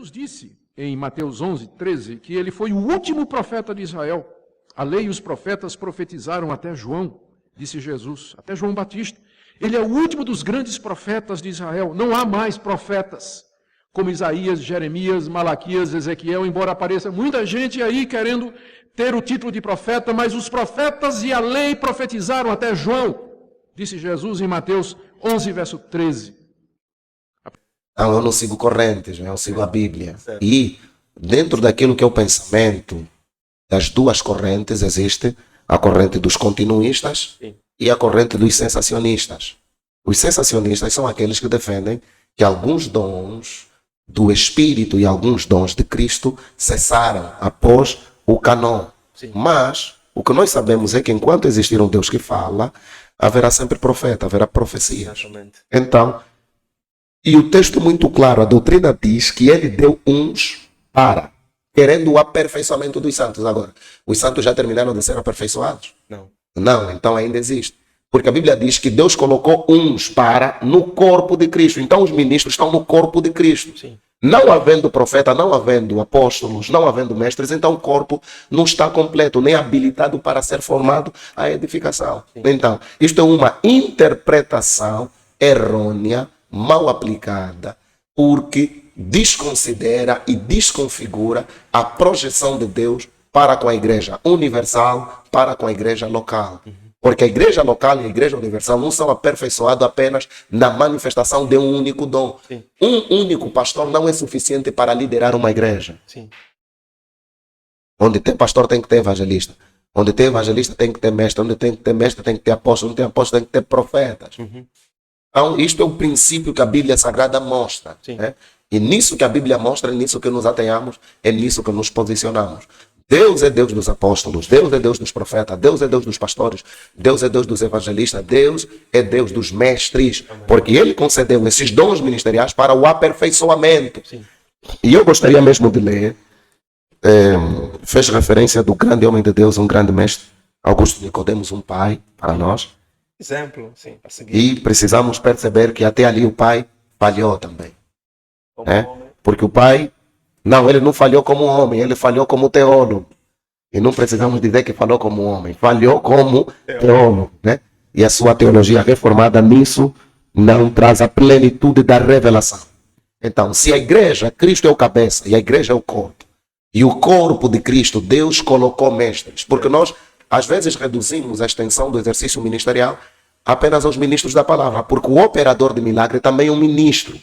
Jesus disse em Mateus 11, 13, que ele foi o último profeta de Israel. A lei e os profetas profetizaram até João, disse Jesus, até João Batista. Ele é o último dos grandes profetas de Israel. Não há mais profetas como Isaías, Jeremias, Malaquias, Ezequiel, embora apareça muita gente aí querendo ter o título de profeta, mas os profetas e a lei profetizaram até João, disse Jesus em Mateus 11, verso 13. Então, eu não sigo correntes, eu sigo a Bíblia. E dentro daquilo que é o pensamento das duas correntes, existe a corrente dos continuistas e a corrente dos sensacionistas. Os sensacionistas são aqueles que defendem que alguns dons do Espírito e alguns dons de Cristo cessaram após o canon. Mas o que nós sabemos é que enquanto existir um Deus que fala, haverá sempre profeta, haverá profecias. Exatamente. Então, e o texto muito claro, a doutrina diz que ele deu uns para, querendo o aperfeiçoamento dos santos. Agora, os santos já terminaram de ser aperfeiçoados? Não. Não, então ainda existe. Porque a Bíblia diz que Deus colocou uns para no corpo de Cristo. Então os ministros estão no corpo de Cristo. Sim. Não havendo profeta, não havendo apóstolos, não havendo mestres, então o corpo não está completo, nem habilitado para ser formado à edificação. Sim. Então, isto é uma interpretação errônea, mal aplicada, porque desconsidera e desconfigura a projeção de Deus para com a igreja universal, para com a igreja local. Porque a igreja local e a igreja universal não são aperfeiçoados apenas na manifestação de um único dom. Sim. Um único pastor não é suficiente para liderar uma igreja. Sim. Onde tem pastor tem que ter evangelista. Onde tem evangelista tem que ter mestre. Onde tem que ter mestre tem que ter apóstolo. Onde tem apóstolo tem que ter profetas. Então, isto é o princípio que a Bíblia Sagrada mostra. Né? E nisso que a Bíblia mostra, é nisso que nos atenhamos, é nisso que nos posicionamos. Deus é Deus dos apóstolos, Deus é Deus dos profetas, Deus é Deus dos pastores, Deus é Deus dos evangelistas, Deus é Deus dos mestres, porque Ele concedeu esses dons ministeriais para o aperfeiçoamento. Sim. E eu gostaria mesmo de ler, fez referência do grande homem de Deus, um grande mestre, Augusto Nicodemos, um pai para nós. Exemplo, sim, a seguir. E precisamos perceber que até ali o pai falhou também. Como Né? homem. Porque o pai, não, ele não falhou como homem, ele falhou como teólogo. E não precisamos dizer que falou como homem, falhou como teólogo. Né? E a sua teologia reformada nisso não traz a plenitude da revelação. Então, se a igreja, Cristo é o cabeça e a igreja é o corpo. E o corpo de Cristo, Deus colocou mestres. Porque nós, às vezes, reduzimos a extensão do exercício ministerial apenas aos ministros da palavra. Porque o operador de milagre também é um ministro.